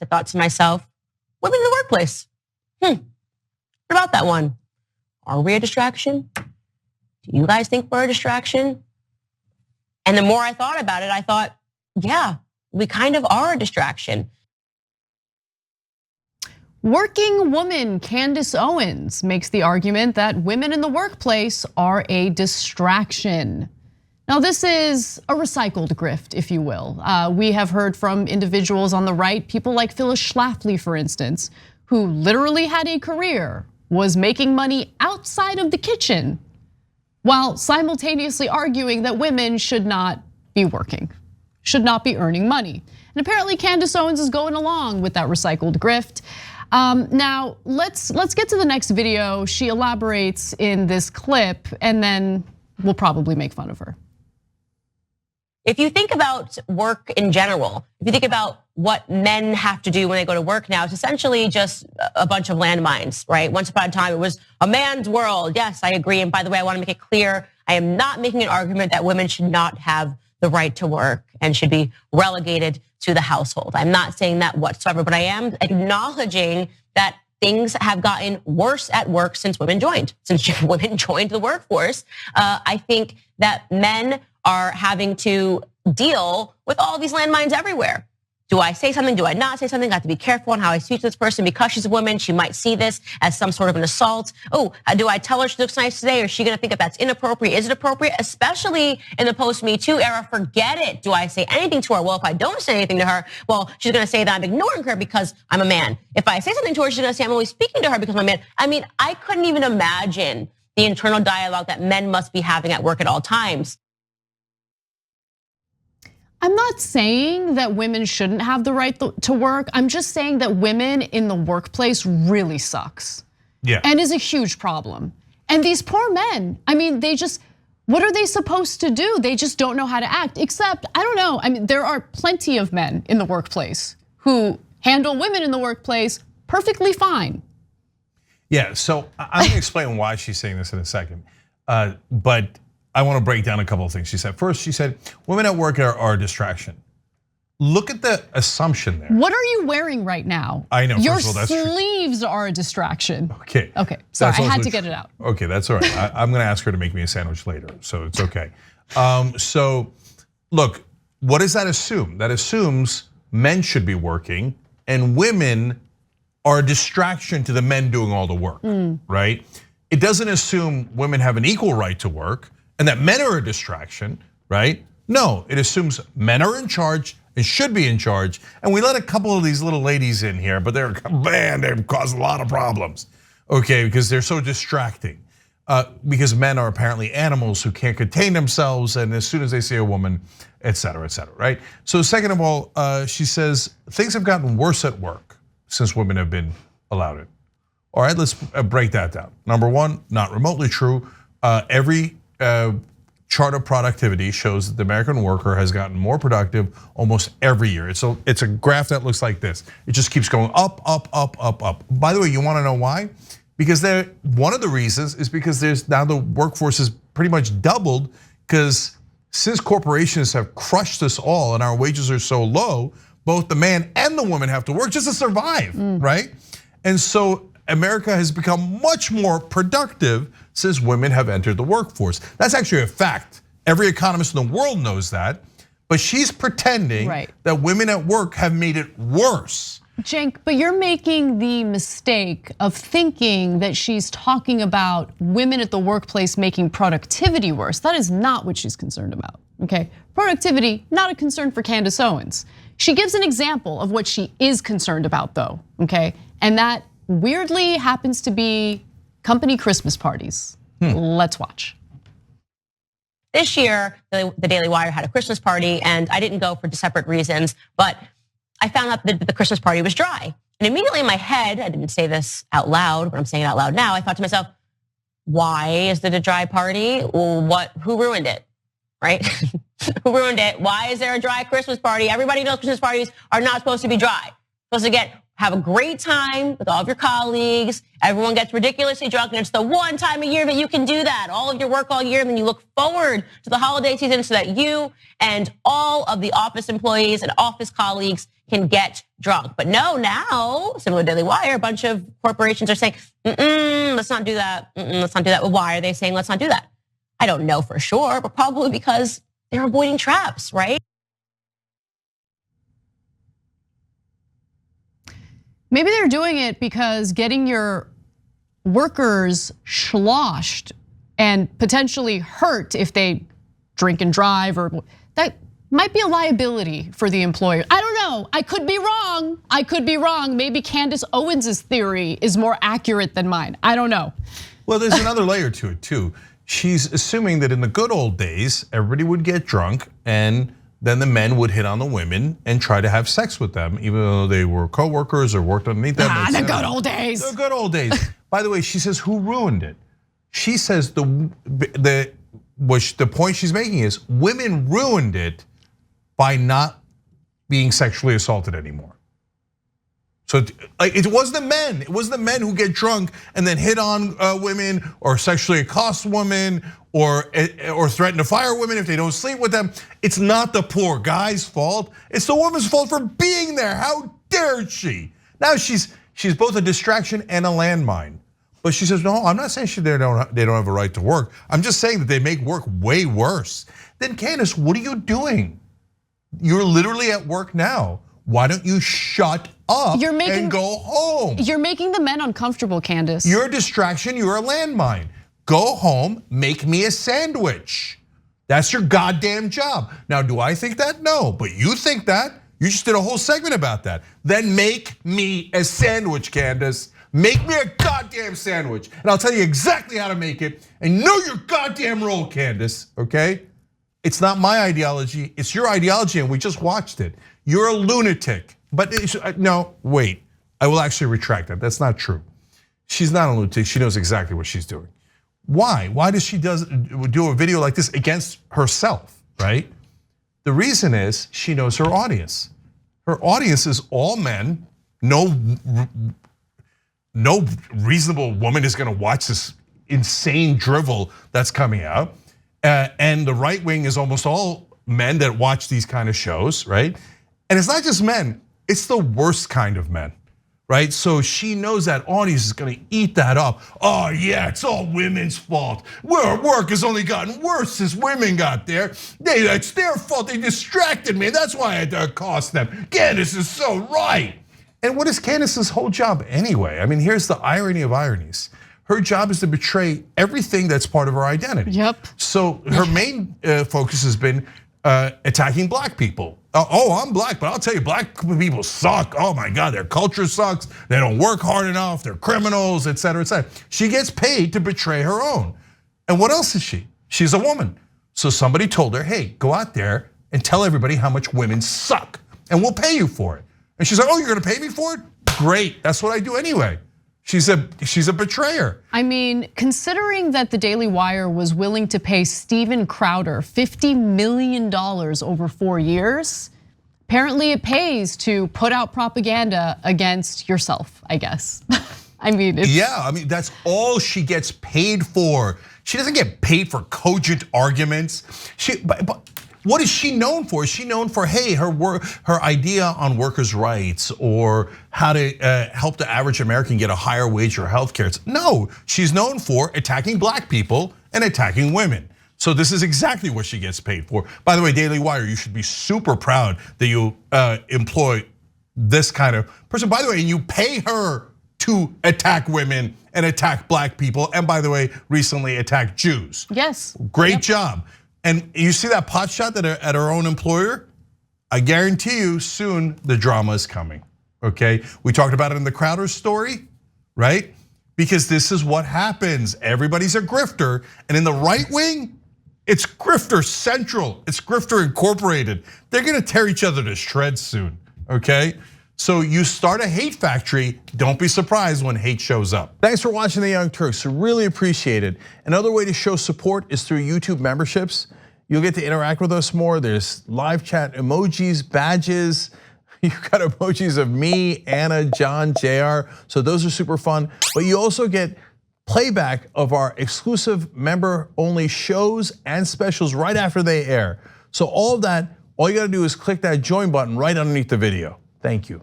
I thought to myself, women in the workplace. What about that one? Are we a distraction? Do you guys think we're a distraction? And the more I thought about it, I thought, yeah, we kind of are a distraction. Working woman Candace Owens makes the argument that women in the workplace are a distraction. Now, this is a recycled grift, if you will. We have heard from individuals on the right, people like Phyllis Schlafly, for instance, who literally had a career, was making money outside of the kitchen, while simultaneously arguing that women should not be working, should not be earning money. And apparently Candace Owens is going along with that recycled grift. Now, let's get to the next video. She elaborates in this clip, and then we'll probably make fun of her. If you think about work in general, if you think about what men have to do when they go to work now, it's essentially just a bunch of landmines, right? Once upon a time, it was a man's world. Yes, I agree. And by the way, I want to make it clear, I am not making an argument that women should not have the right to work and should be relegated to the household. I'm not saying that whatsoever, but I am acknowledging that things have gotten worse at work since women joined. Since women joined the workforce, I think that men are having to deal with all these landmines everywhere. Do I say something? Do I not say something? I have to be careful on how I speak to this person because she's a woman. She might see this as some sort of an assault. Oh, do I tell her she looks nice today? Or is she gonna think that that's inappropriate? Is it appropriate? Especially in the post-Me Too era, forget it. Do I say anything to her? Well, if I don't say anything to her, well, she's gonna say that I'm ignoring her because I'm a man. If I say something to her, she's gonna say I'm only speaking to her because I'm a man. I mean, I couldn't even imagine the internal dialogue that men must be having at work at all times. I'm not saying that women shouldn't have the right to work. I'm just saying that women in the workplace really sucks. Yeah. And is a huge problem. And these poor men, I mean, what are they supposed to do? They just don't know how to act, except, I don't know. I mean, there are plenty of men in the workplace who handle women in the workplace perfectly fine. Yeah, so I'm gonna explain why she's saying this in a second. But I want to break down a couple of things she said. First, she said, women at work are a distraction. Look at the assumption there. What are you wearing right now? I know, your first of all, that's sleeves are a distraction. Okay. Okay, sorry, I had to get it out. Okay, that's all right. I'm gonna ask her to make me a sandwich later, so it's okay. So look, what does that assume? That assumes men should be working and women are a distraction to the men doing all the work, right? It doesn't assume women have an equal right to work and that men are a distraction, right? No, it assumes men are in charge and should be in charge. And we let a couple of these little ladies in here, but they've caused a lot of problems, okay? Because they're so distracting. Because men are apparently animals who can't contain themselves, and as soon as they see a woman, et cetera, right? So second of all, she says, things have gotten worse at work since women have been allowed it. All right, let's break that down. Number one, not remotely true. Every chart of productivity shows that the American worker has gotten more productive almost every year. It's a graph that looks like this. It just keeps going up, up, up, up, up. By the way, you wanna know why? Because one of the reasons is because now the workforce is pretty much doubled, because since corporations have crushed us all and our wages are so low, both the man and the woman have to work just to survive, right? And so America has become much more productive since women have entered the workforce. That's actually a fact. Every economist in the world knows that, but she's pretending that women at work have made it worse. Cenk, but you're making the mistake of thinking that she's talking about women at the workplace making productivity worse. That is not what she's concerned about, okay? Productivity, not a concern for Candace Owens. She gives an example of what she is concerned about though, okay? And that weirdly happens to be company Christmas parties. Let's watch. This year, the Daily Wire had a Christmas party, and I didn't go for separate reasons, but I found out that the Christmas party was dry. And immediately in my head, I didn't say this out loud, but I'm saying it out loud now, I thought to myself, why is it a dry party? Who ruined it, right? Who ruined it? Why is there a dry Christmas party? Everybody knows Christmas parties are not supposed to be dry. Supposed to get have a great time with all of your colleagues. Everyone gets ridiculously drunk, and it's the one time a year that you can do that. All of your work all year, and then you look forward to the holiday season so that you and all of the office employees and office colleagues can get drunk. But no, now, similar to Daily Wire, a bunch of corporations are saying, let's not do that. Let's not do that. Well, why are they saying let's not do that? I don't know for sure, but probably because they're avoiding traps, right? Maybe they're doing it because getting your workers sloshed and potentially hurt if they drink and drive, or that might be a liability for the employer. I don't know. I could be wrong. I could be wrong. Maybe Candace Owens' theory is more accurate than mine. I don't know. Well, there's another layer to it too. She's assuming that in the good old days, everybody would get drunk and then the men would hit on the women and try to have sex with them, even though they were coworkers or worked underneath them. The good old days. The good old days. By the way, she says, who ruined it? She says the point she's making is women ruined it by not being sexually assaulted anymore. So it was the men. It was the men who get drunk and then hit on women or sexually accost women or threaten to fire women if they don't sleep with them. It's not the poor guy's fault. It's the woman's fault for being there. How dare she? Now she's both a distraction and a landmine. But she says, no, I'm not saying they don't have a right to work. I'm just saying that they make work way worse. Then Candace, what are you doing? You're literally at work now. Why don't you shut up and go home? You're making the men uncomfortable, Candace. You're a distraction, you're a landmine. Go home, make me a sandwich. That's your goddamn job. Now, do I think that? No, but you think that. You just did a whole segment about that. Then make me a sandwich, Candace. Make me a goddamn sandwich. And I'll tell you exactly how to make it. And know your goddamn role, Candace, okay? It's not my ideology, it's your ideology, and we just watched it. You're a lunatic. But no, wait, I will actually retract that. That's not true. She's not a lunatic, she knows exactly what she's doing. Why? Why does she do a video like this against herself, right? The reason is she knows her audience. Her audience is all men. No reasonable woman is gonna watch this insane drivel that's coming out. And the right wing is almost all men that watch these kind of shows, right? And it's not just men, it's the worst kind of men, right? So she knows that audience is gonna eat that up. Oh yeah, it's all women's fault. Work has only gotten worse since women got there. It's their fault, they distracted me, that's why I had to accost them. Candace is so right. And what is Candace's whole job anyway? I mean, here's the irony of ironies. Her job is to betray everything that's part of her identity. Yep. So her main focus has been attacking black people. Oh, I'm black, but I'll tell you, black people suck. Oh my God, their culture sucks. They don't work hard enough. They're criminals, et cetera, et cetera. She gets paid to betray her own. And what else is she? She's a woman. So somebody told her, hey, go out there and tell everybody how much women suck, and we'll pay you for it. And she's like, oh, you're gonna pay me for it? Great, that's what I do anyway. She's a betrayer. I mean, considering that the Daily Wire was willing to pay Steven Crowder $50 million over 4 years, apparently it pays to put out propaganda against yourself, I guess. I mean, that's all she gets paid for. She doesn't get paid for cogent arguments. What is she known for? Is she known for, hey, her idea on workers' rights or how to help the average American get a higher wage or health care? No, she's known for attacking black people and attacking women. So this is exactly what she gets paid for. By the way, Daily Wire, you should be super proud that you employ this kind of person. By the way, and you pay her to attack women and attack black people. And by the way, recently attack Jews. Yes. Great job. And you see that pot shot at her own employer? I guarantee you soon the drama is coming, okay? We talked about it in the Crowder story, right? Because this is what happens. Everybody's a grifter, and in the right wing, it's grifter central, it's grifter incorporated. They're gonna tear each other to shreds soon, okay? So you start a hate factory, don't be surprised when hate shows up. Thanks for watching The Young Turks, really appreciate it. Another way to show support is through YouTube memberships. You'll get to interact with us more. There's live chat emojis, badges. You got emojis of me, Anna, John, JR. So those are super fun. But you also get playback of our exclusive member-only shows and specials right after they air. So all of that, all you gotta do is click that join button right underneath the video. Thank you.